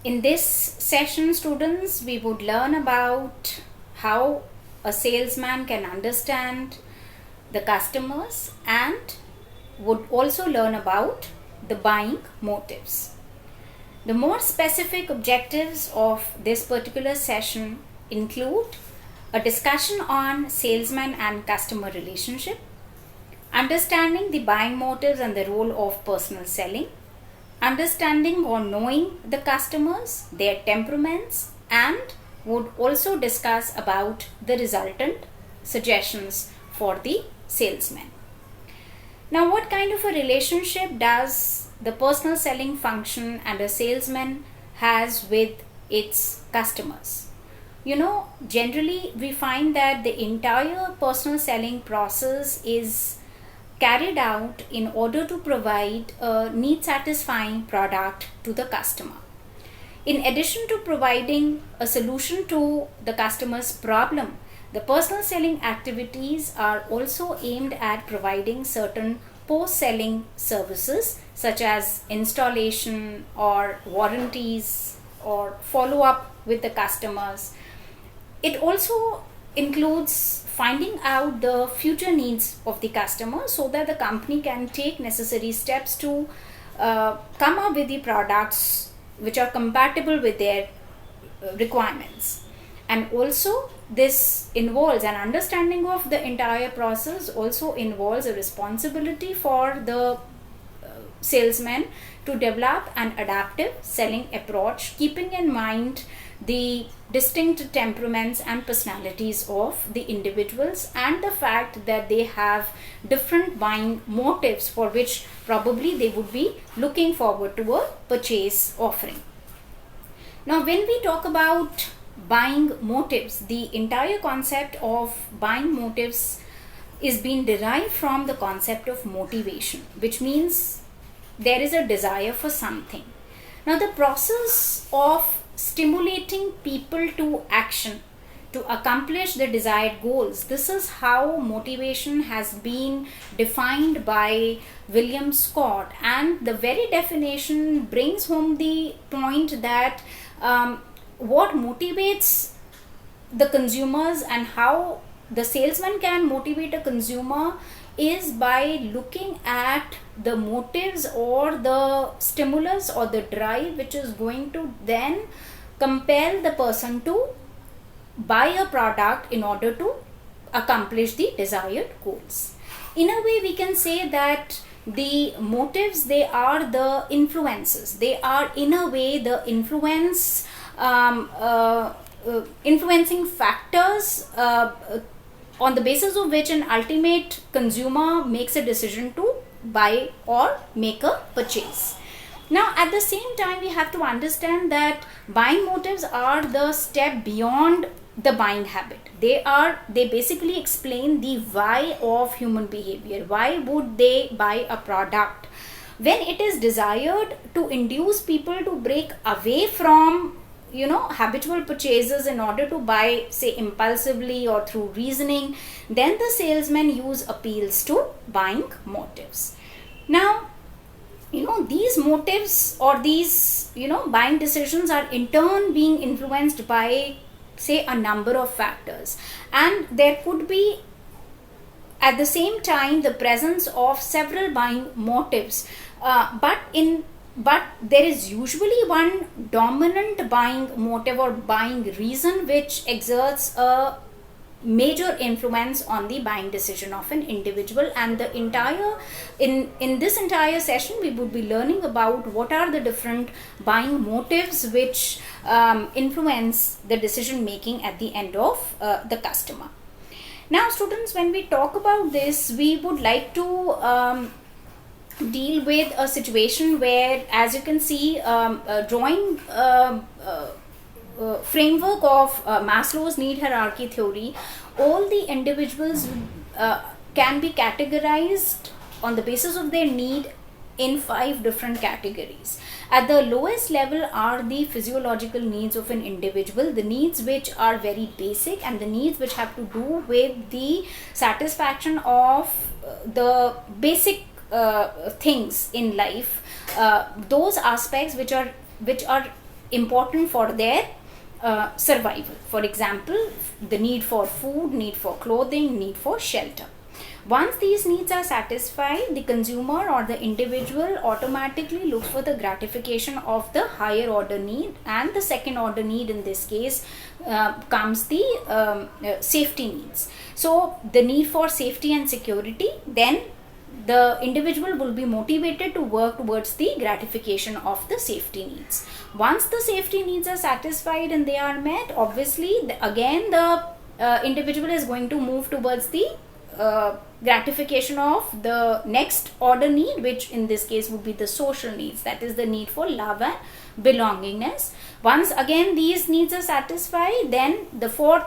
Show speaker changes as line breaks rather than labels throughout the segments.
In this session, students, we would learn about how a salesman can understand the customers and would also learn about the buying motives. The more specific objectives of this particular session include a discussion on salesman and customer relationship, understanding the buying motives and the role of personal selling, understanding or knowing the customers, their temperaments, and would also discuss about the resultant suggestions for the salesman. Now, what kind of a relationship does the personal selling function and a salesman has with its customers? Generally we find that the entire personal selling process is carried out in order to provide a need satisfying product to the customer. In addition to providing a solution to the customer's problem, the personal selling activities are also aimed at providing certain post-selling services such as installation or warranties or follow-up with the customers. It also includes finding out the future needs of the customer so that the company can take necessary steps to come up with the products which are compatible with their requirements. And also this involves an understanding of the entire process, also involves a responsibility for the salesman to develop an adaptive selling approach, keeping in mind the distinct temperaments and personalities of the individuals and the fact that they have different buying motives for which probably they would be looking forward to a purchase offering. Now, when we talk about buying motives, the entire concept of buying motives is being derived from the concept of motivation, which means there is a desire for something. Now, the process of stimulating people to action to accomplish the desired goals, this is how motivation has been defined by William Scott, and the very definition brings home the point that what motivates the consumers and how the salesman can motivate a consumer is by looking at the motives or the stimulus or the drive which is going to then compel the person to buy a product in order to accomplish the desired goals. In a way, we can say that the motives, they are the influences. They are in a way the influencing factors on the basis of which an ultimate consumer makes a decision to buy or make a purchase. Now, at the same time, we have to understand that buying motives are the step beyond the buying habit. They basically explain the why of human behavior. Why would they buy a product? When it is desired to induce people to break away from habitual purchases in order to buy, say, impulsively or through reasoning, then the salesman use appeals to buying motives. Now, these motives or these buying decisions are in turn being influenced by, say, a number of factors, and there could be at the same time the presence of several buying motives, but there is usually one dominant buying motive or buying reason which exerts a major influence on the buying decision of an individual. And the entire in this entire session we would be learning about what are the different buying motives which influence the decision making at the end of the customer. Now, students, when we talk about this, we would like to deal with a situation where, as you can see, drawing framework of Maslow's need hierarchy theory, all the individuals can be categorized on the basis of their need in 5 different categories. At the lowest level are the physiological needs of an individual, the needs which are very basic and the needs which have to do with the satisfaction of the basic things in life, those aspects which are important for their survival. For example, the need for food, need for clothing, need for shelter. Once these needs are satisfied, the consumer or the individual automatically looks for the gratification of the higher order need, and the second order need in this case comes the safety needs. So the need for safety and security, then the individual will be motivated to work towards the gratification of the safety needs. Once the safety needs are satisfied and they are met, obviously again the individual is going to move towards the gratification of the next order need, which in this case would be the social needs, that is the need for love and belongingness. Once again these needs are satisfied, then the fourth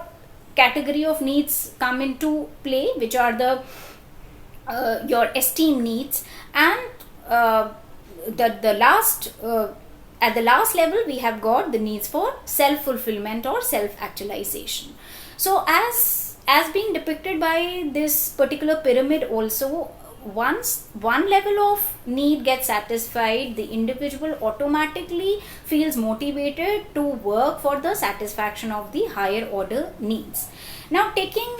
category of needs come into play, which are the your esteem needs, and the last at the last level we have got the needs for self-fulfillment or self-actualization. So as being depicted by this particular pyramid also, once one level of need gets satisfied, the individual automatically feels motivated to work for the satisfaction of the higher order needs. Now taking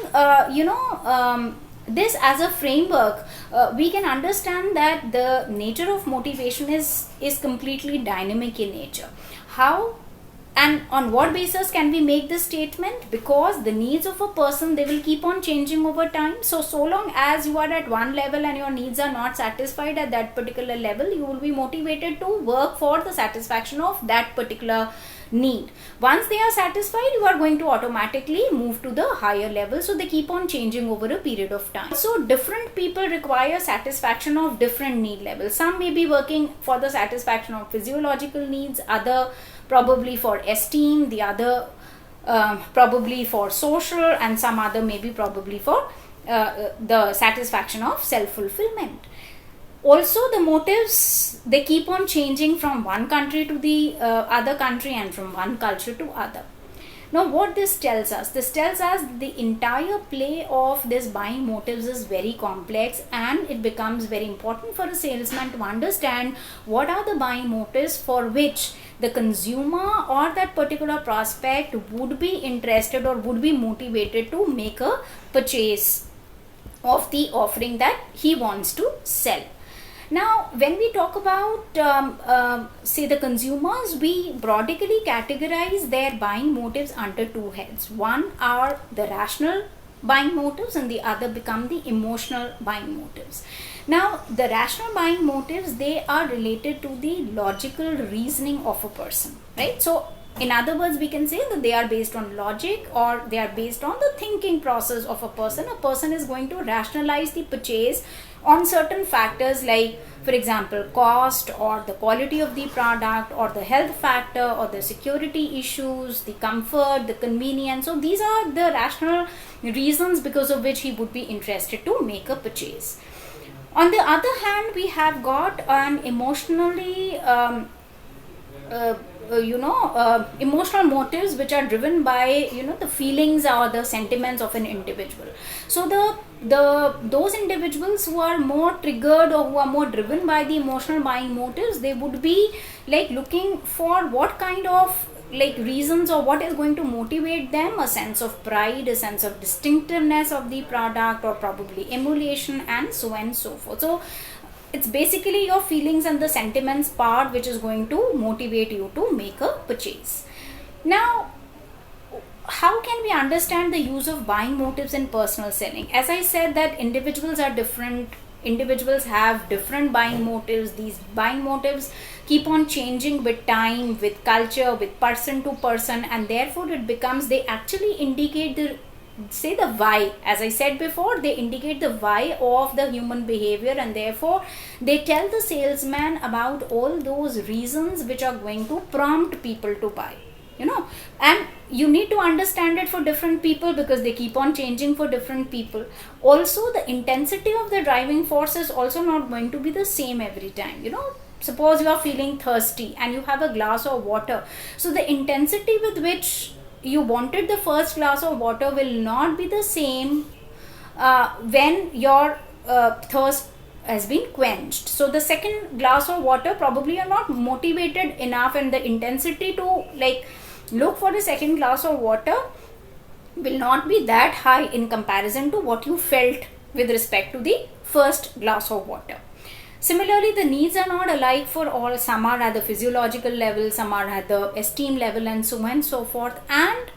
this as a framework, we can understand that the nature of motivation is completely dynamic in nature. How and on what basis can we make this statement? Because the needs of a person, they will keep on changing over time. So long as you are at one level and your needs are not satisfied at that particular level, you will be motivated to work for the satisfaction of that particular need. Once they are satisfied, you are going to automatically move to the higher level. So they keep on changing over a period of time. So different people require satisfaction of different need levels. Some may be working for the satisfaction of physiological needs, other probably for esteem, the other probably for social, and some other maybe probably for the satisfaction of self-fulfillment. Also the motives, they keep on changing from one country to the other country and from one culture to other. Now what this tells us? This tells us the entire play of this buying motives is very complex, and it becomes very important for a salesman to understand what are the buying motives for which the consumer or that particular prospect would be interested or would be motivated to make a purchase of the offering that he wants to sell. Now, when we talk about, say, the consumers, we broadly categorize their buying motives under two heads. One are the rational buying motives, and the other become the emotional buying motives. Now, the rational buying motives, they are related to the logical reasoning of a person, right? So, in other words, we can say that they are based on logic, or they are based on the thinking process of a person. A person is going to rationalize the purchase on certain factors like, for example, cost, or the quality of the product, or the health factor, or the security issues, the comfort, the convenience. So these are the rational reasons because of which he would be interested to make a purchase. On the other hand, we have got an emotionally emotional motives, which are driven by the feelings or the sentiments of an individual. So those individuals who are more triggered or who are more driven by the emotional buying motives, they would be like looking for what kind of like reasons, or what is going to motivate them, a sense of pride, a sense of distinctiveness of the product, or probably emulation, and so on and so forth. So it's basically your feelings and the sentiments part which is going to motivate you to make a purchase. Now, how can we understand the use of buying motives in personal selling? As I said that individuals are different, individuals have different buying motives. These buying motives keep on changing with time, with culture, with person to person, and therefore it becomes, they actually indicate the why. As I said before, they indicate the why of the human behavior, and therefore they tell the salesman about all those reasons which are going to prompt people to buy, and you need to understand it for different people because they keep on changing for different people. Also, the intensity of the driving force is also not going to be the same every time. Suppose you are feeling thirsty and you have a glass of water, so the intensity with which you wanted the first glass of water will not be the same when your thirst has been quenched. So the second glass of water, probably you're not motivated enough, and the intensity to like look for the second glass of water will not be that high in comparison to what you felt with respect to the first glass of water. Similarly, the needs are not alike for all. Some are at the physiological level, some are at the esteem level, and so on and so forth. And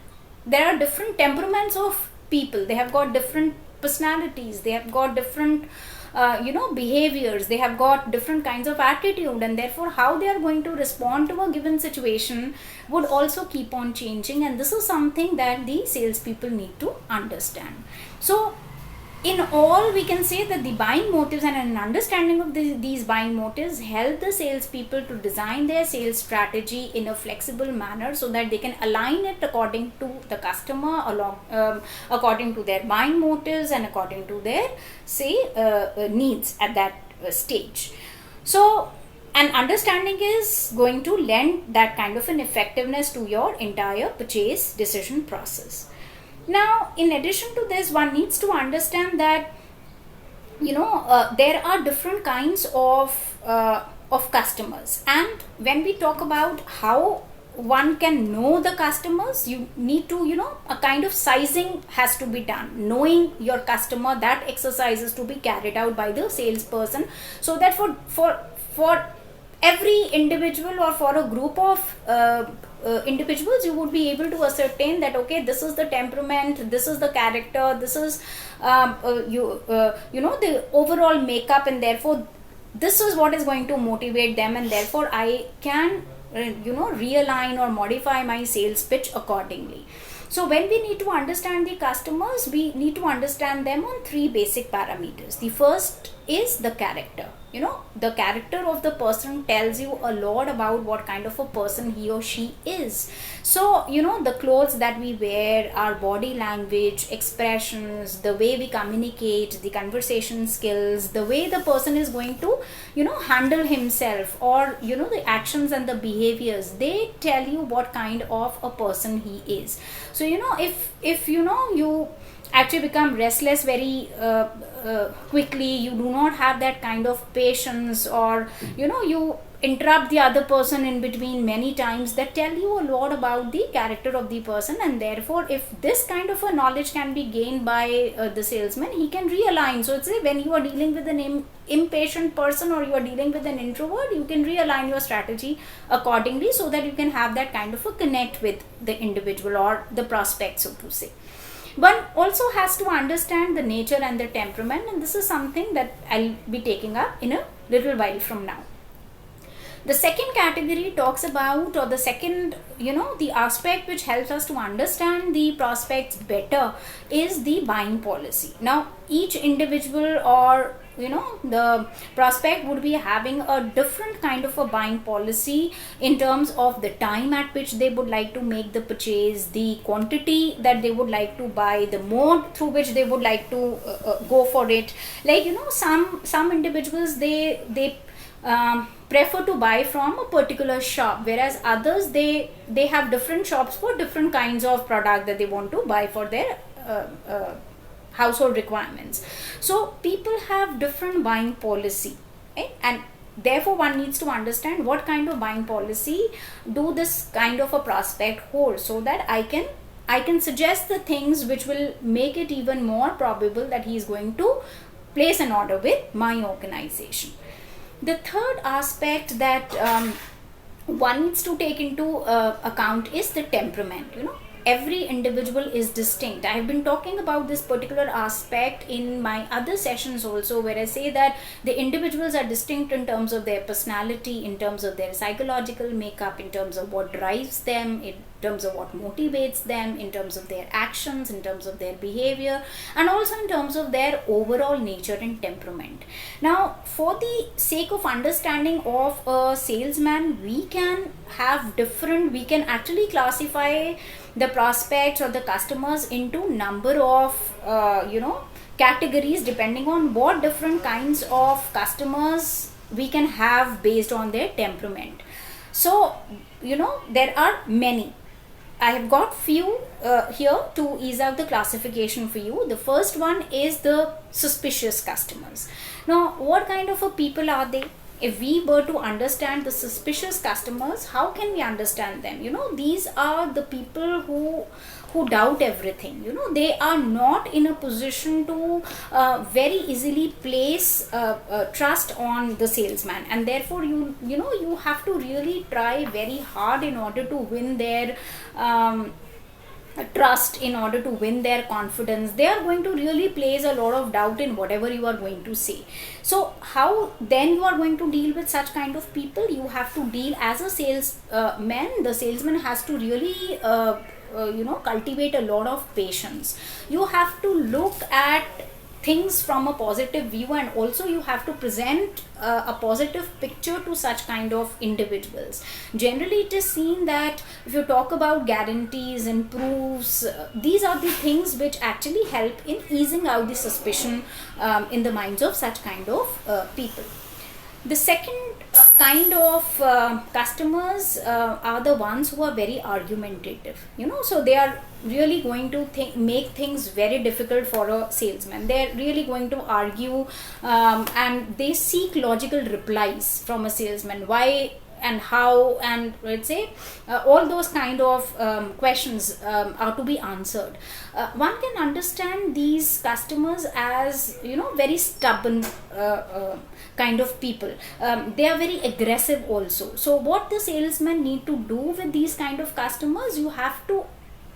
there are different temperaments of people. They have got different personalities, they have got different behaviors, they have got different kinds of attitude, and therefore how they are going to respond to a given situation would also keep on changing. And this is something that the salespeople need to understand. So in all, we can say that the buying motives and an understanding of these buying motives help the salespeople to design their sales strategy in a flexible manner, so that they can align it according to the customer, according to their buying motives and according to their needs at that stage. So an understanding is going to lend that kind of an effectiveness to your entire purchase decision process. Now, in addition to this, one needs to understand that there are different kinds of customers, and when we talk about how one can know the customers, you need to a kind of sizing has to be done. Knowing your customer, that exercise is to be carried out by the salesperson, so that for every individual or for a group of individuals, you would be able to ascertain that okay, this is the temperament, this is the character, this is the overall makeup, and therefore this is what is going to motivate them, and therefore I can realign or modify my sales pitch accordingly. So when we need to understand the customers, we need to understand them on three basic parameters. The first is the character. The character of the person tells you a lot about what kind of a person he or she is. So the clothes that we wear, our body language, expressions, the way we communicate, the conversation skills, the way the person is going to handle himself, or the actions and the behaviors, they tell you what kind of a person he is. So if you actually become restless very quickly, you do not have that kind of patience, or you interrupt the other person in between many times, that tell you a lot about the character of the person. And therefore, if this kind of a knowledge can be gained by the salesman, he can realign. So it's when you are dealing with an impatient person, or you are dealing with an introvert, you can realign your strategy accordingly, so that you can have that kind of a connect with the individual or the prospect, so to say. One also has to understand the nature and the temperament, and this is something that I'll be taking up in a little while from now. The second category talks about, or the second, the aspect which helps us to understand the prospects better is the buying policy. Now, each individual or the prospect would be having a different kind of a buying policy in terms of the time at which they would like to make the purchase, the quantity that they would like to buy, the mode through which they would like to go for it. Like some individuals, they prefer to buy from a particular shop, whereas others, they have different shops for different kinds of product that they want to buy for their household requirements. So people have different buying policy, right? And therefore one needs to understand what kind of buying policy do this kind of a prospect hold, so that I can suggest the things which will make it even more probable that he is going to place an order with my organization. The third aspect that one needs to take into account is the temperament. Every individual is distinct. I have been talking about this particular aspect in my other sessions also, where I say that the individuals are distinct in terms of their personality, in terms of their psychological makeup, in terms of what drives them, in terms of what motivates them, in terms of their actions, in terms of their behavior, and also in terms of their overall nature and temperament. Now, for the sake of understanding of a salesman, we can actually classify the prospects or the customers into number of categories, depending on what different kinds of customers we can have based on their temperament. So there are many. I have got few here to ease out the classification for you. The first one is the suspicious customers. Now, what kind of a people are they? If we were to understand the suspicious customers, how can we understand them? These are the people who doubt everything. They are not in a position to very easily place trust on the salesman, and therefore you have to really try very hard in order to win their trust, in order to win their confidence. They are going to really place a lot of doubt in whatever you are going to say. So how then you are going to deal with such kind of people? You have to deal as a salesman. The salesman has to really cultivate a lot of patience. You have to look at things from a positive view, and also you have to present a positive picture to such kind of individuals. Generally, it is seen that if you talk about guarantees and proofs, these are the things which actually help in easing out the suspicion in the minds of such kind of people. The second kind of customers are the ones who are very argumentative. So they are really going to make things very difficult for a salesman. They're really going to argue, and they seek logical replies from a salesman. Why and how, and let's say all those kind of questions are to be answered. One can understand these customers as very stubborn kind of people. They are very aggressive also. So what the salesman need to do with these kind of customers? You have to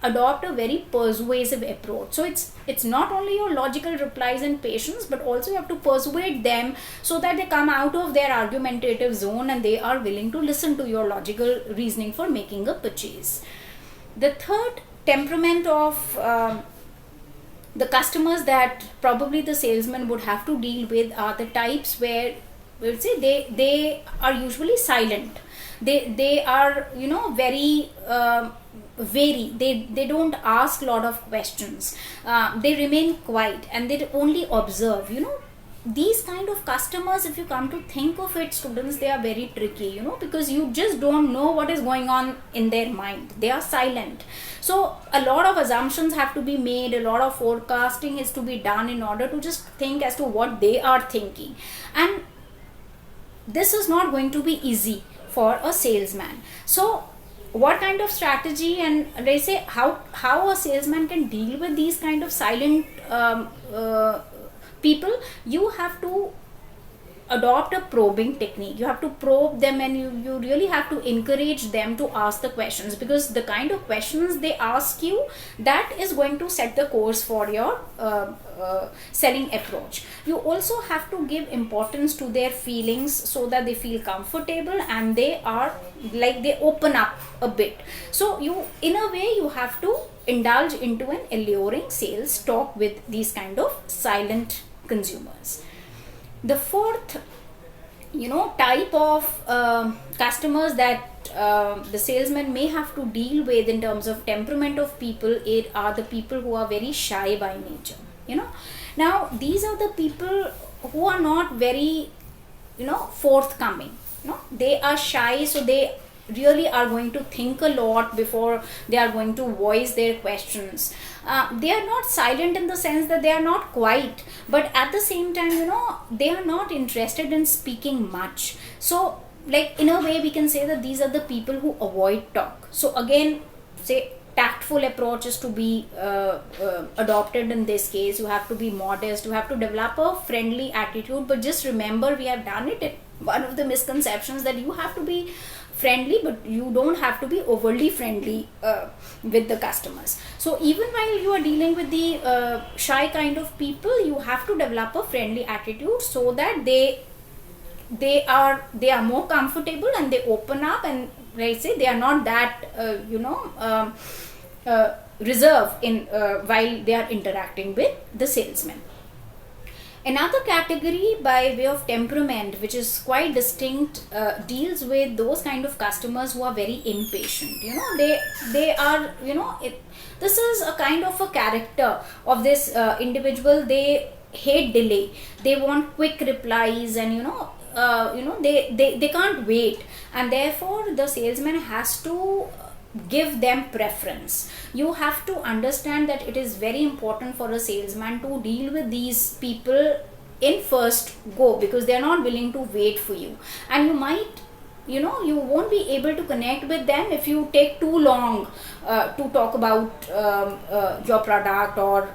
adopt a very persuasive approach. So it's not only your logical replies and patience, but also you have to persuade them so that they come out of their argumentative zone and they are willing to listen to your logical reasoning for making a purchase. The third temperament of the customers that probably the salesman would have to deal with are the types where we'll say they are usually silent. They are very vary. They don't ask a lot of questions. They remain quiet and they only observe. These kind of customers, if you come to think of it, students, they are very tricky, because you just don't know what is going on in their mind. They are silent. So a lot of assumptions have to be made, a lot of forecasting is to be done in order to just think as to what they are thinking. And this is not going to be easy for a salesman. So what kind of strategy, and they say how a salesman can deal with these kind of silent people? You have to adopt a probing technique. You have to probe them, and you really have to encourage them to ask the questions, because the kind of questions they ask you, that is going to set the course for your selling approach. You also have to give importance to their feelings so that they feel comfortable and they open up a bit. So you, in a way, you have to indulge into an alluring sales talk with these kind of silent consumers. The fourth type of customers that the salesman may have to deal with in terms of temperament of people are the people who are very shy by nature. Now these are the people who are not very forthcoming. They are shy, so they really are going to think a lot before they are going to voice their questions. They are not silent in the sense that they are not quiet, but at the same time they are not interested in speaking much. So in a way we can say that these are the people who avoid talk. So again, say tactful approach is to be adopted in this case. You have to be modest, you have to develop a friendly attitude, but just remember, we have done it in one of the misconceptions, that you have to be friendly, but you don't have to be overly friendly with the customers. So even while you are dealing with the shy kind of people, you have to develop a friendly attitude so that they are more comfortable and they open up, and say they are not that reserved in while they are interacting with the salesman. Another category by way of temperament, which is quite distinct, deals with those kind of customers who are very impatient. They are this is a kind of a character of this individual. They hate delay. They want quick replies, and they can't wait, and therefore the salesman has to give them preference. You have to understand that it is very important for a salesman to deal with these people in first go, because they are not willing to wait for you, and you might, you won't be able to connect with them if you take too long to talk about your product or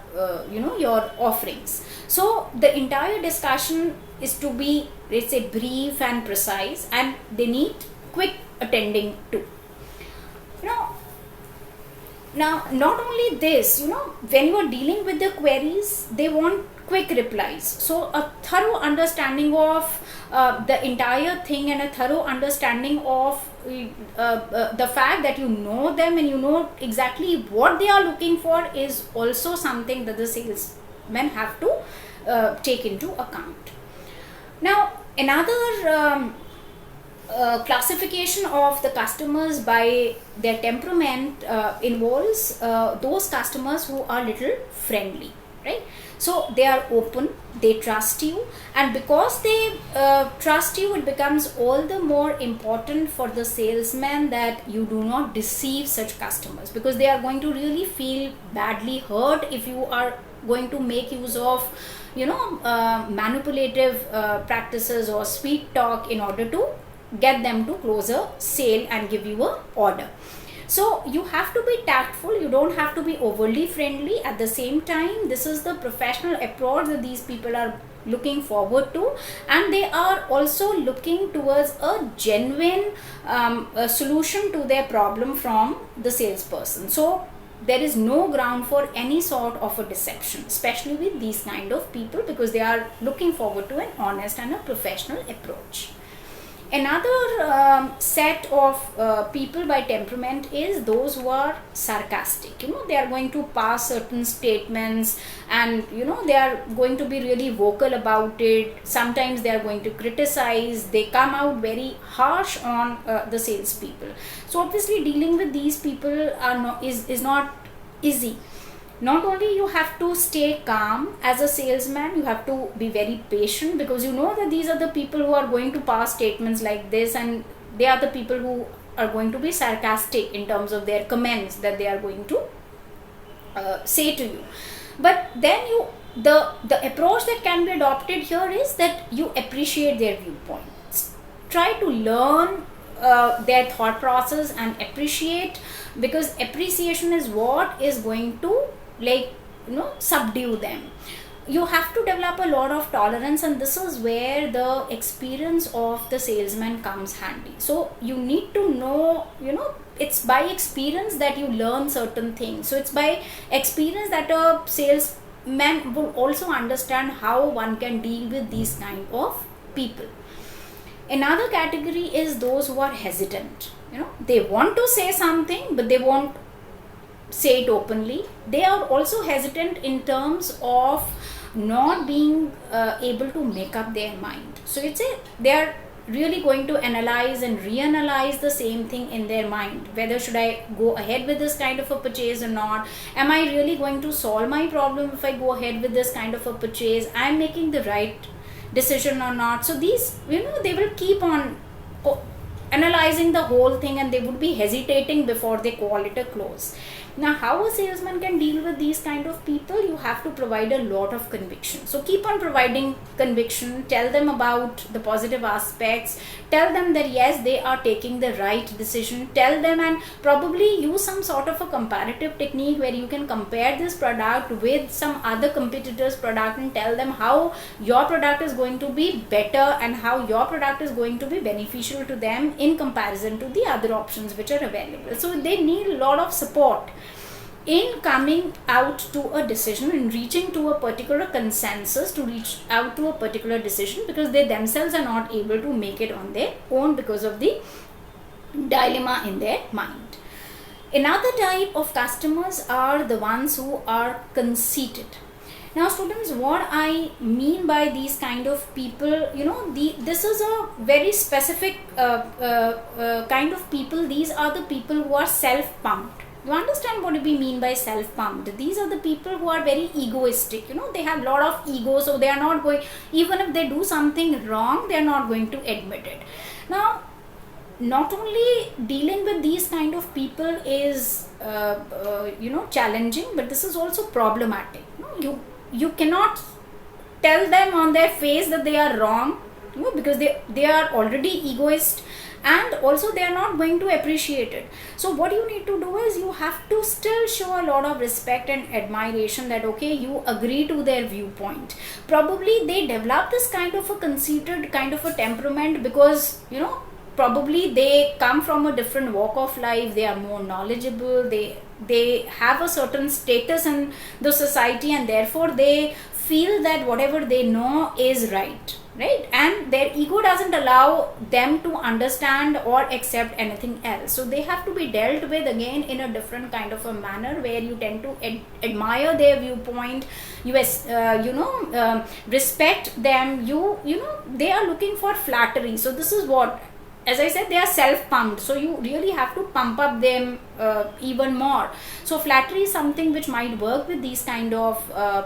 your offerings. So the entire discussion is to be, let's say, brief and precise, and they need quick attending to. Now, not only this, when you are dealing with the queries, they want quick replies. So a thorough understanding of the entire thing, and a thorough understanding of the fact that you know them and you know exactly what they are looking for, is also something that the salesmen have to take into account. Now, another classification of the customers by their temperament involves those customers who are little friendly, right? So they are open, they trust you, and because they trust you, it becomes all the more important for the salesman that you do not deceive such customers, because they are going to really feel badly hurt if you are going to make use of manipulative practices or sweet talk in order to get them to close a sale and give you a order. So you have to be tactful, you don't have to be overly friendly. At the same time, this is the professional approach that these people are looking forward to, and they are also looking towards a genuine solution to their problem from the salesperson. So there is no ground for any sort of a deception, especially with these kind of people, because they are looking forward to an honest and a professional approach. Another set of people by temperament is those who are sarcastic. They are going to pass certain statements, and they are going to be really vocal about it. Sometimes they are going to criticize. They come out very harsh on the salespeople. So obviously dealing with these people is not easy. Not only you have to stay calm as a salesman, you have to be very patient, because you know that these are the people who are going to pass statements like this, and they are the people who are going to be sarcastic in terms of their comments that they are going to say to you. But then the approach that can be adopted here is that you appreciate their viewpoints. Try to learn their thought process and appreciate, because appreciation is what is going to subdue them. You have to develop a lot of tolerance, and this is where the experience of the salesman comes handy. So you need to know, it's by experience that you learn certain things. So it's by experience that a salesman will also understand how one can deal with these kind of people. Another category is those who are hesitant. They want to say something, but they won't say it openly. They are also hesitant in terms of not being able to make up their mind. So they are really going to analyze and reanalyze the same thing in their mind. Whether should I go ahead with this kind of a purchase or not? Am I really going to solve my problem if I go ahead with this kind of a purchase? I am making the right decision or not? So these, they will keep on analyzing the whole thing, and they would be hesitating before they call it a close. Now, how a salesman can deal with these kind of people? You have to provide a lot of conviction. So keep on providing conviction. Tell them about the positive aspects. Tell them that yes, they are taking the right decision. Tell them, and probably use some sort of a comparative technique where you can compare this product with some other competitors' product, and tell them how your product is going to be better and how your product is going to be beneficial to them in comparison to the other options which are available. So they need a lot of support in coming out to a decision, in reaching to a particular consensus, to reach out to a particular decision, because they themselves are not able to make it on their own because of the dilemma in their mind. Another type of customers are the ones who are conceited. Now students, what I mean by these kind of people, this is a very specific kind of people. These are the people who are self-pumped. You understand what we mean by self-pumped? These are the people who are very egoistic. They have a lot of ego, so they are not going, even if they do something wrong, they are not going to admit it. Now, not only dealing with these kind of people is challenging, but this is also problematic. You cannot tell them on their face that they are wrong, because they are already egoist, and also they are not going to appreciate it. So what you need to do is you have to still show a lot of respect and admiration, that okay, you agree to their viewpoint. Probably they develop this kind of a conceited kind of a temperament because probably they come from a different walk of life, they are more knowledgeable, they have a certain status in the society, and therefore they feel that whatever they know is right, and their ego doesn't allow them to understand or accept anything else. So they have to be dealt with again in a different kind of a manner, where you tend to admire their viewpoint, respect them. They are looking for flattery. So this is what, as I said, they are self-pumped, so you really have to pump up them even more. So flattery is something which might work with these kind of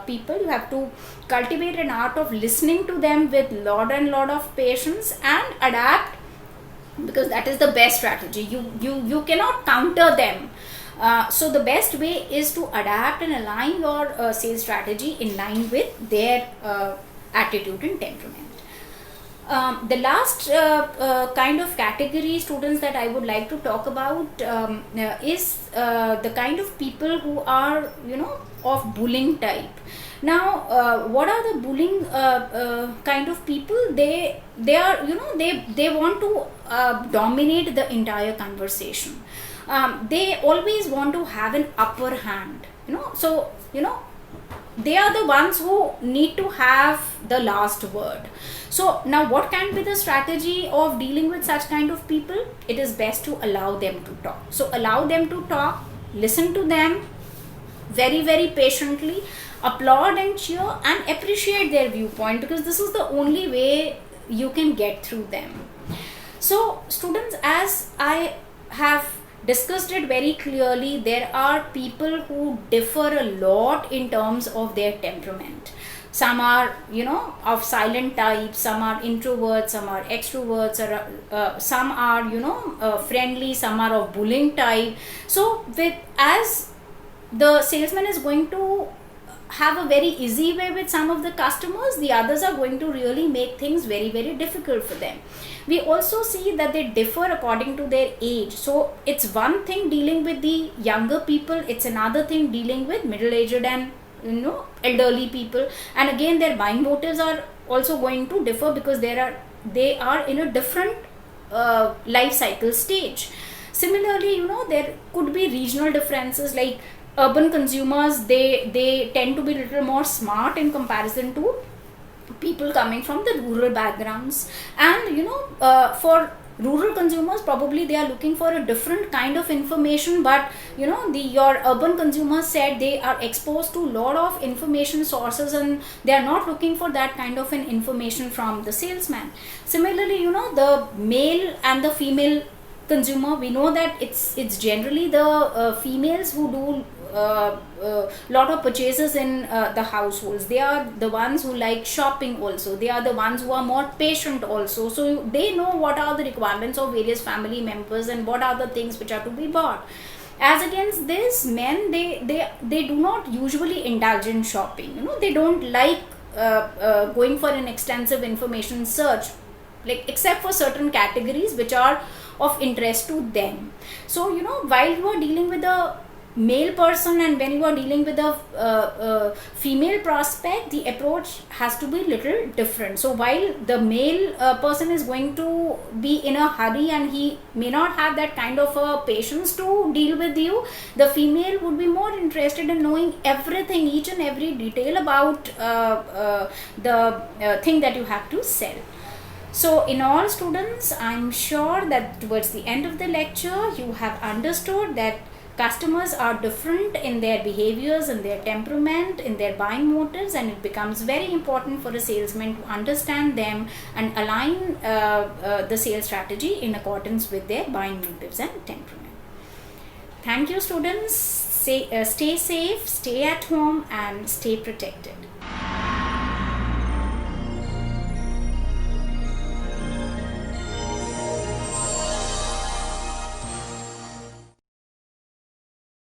people. You have to cultivate an art of listening to them with lot of patience and adapt, because that is the best strategy. You cannot counter them. So the best way is to adapt and align your sales strategy in line with their attitude and temperament. The last kind of category, students, that I would like to talk about is the kind of people who are of bullying type. Now what are the bullying kind of people? They are they want to dominate the entire conversation. They always want to have an upper hand, so they are the ones who need to have the last word. So now what can be the strategy of dealing with such kind of people? It is best to allow them to talk. So allow them to talk, listen to them very patiently, applaud and cheer and appreciate their viewpoint, because this is the only way you can get through them. So students, as I have discussed it very clearly, there are people who differ a lot in terms of their temperament. Some are of silent type, some are introverts, some are extroverts, or some are friendly, some are of bullying type. So as the salesman is going to have a very easy way with some of the customers, the others are going to really make things very difficult for them. We also see that they differ according to their age. So it's one thing dealing with the younger people, it's another thing dealing with middle-aged and elderly people, and again their buying motives are also going to differ, because they are in a different life cycle stage. Similarly, there could be regional differences, like urban consumers, they tend to be a little more smart in comparison to people coming from the rural backgrounds. And for rural consumers, probably they are looking for a different kind of information, but your urban consumers said they are exposed to a lot of information sources, and they are not looking for that kind of an information from the salesman. Similarly, the male and the female consumer, we know that it's generally the females who do lot of purchases in the households. They are the ones who like shopping also. They are the ones who are more patient also. So they know what are the requirements of various family members and what are the things which are to be bought. As against this, men, they do not usually indulge in shopping. They don't like going for an extensive information search, like except for certain categories which are of interest to them. So while you are dealing with a male person and when you are dealing with a female prospect, the approach has to be little different. So while the male person is going to be in a hurry and he may not have that kind of patience to deal with you, the female would be more interested in knowing everything, each and every detail about the thing that you have to sell. So in all, students, I'm sure that towards the end of the lecture you have understood that customers are different in their behaviors, in their temperament, in their buying motives, and it becomes very important for a salesman to understand them and align the sales strategy in accordance with their buying motives and temperament. Thank you, students. Stay safe, stay at home, and stay protected.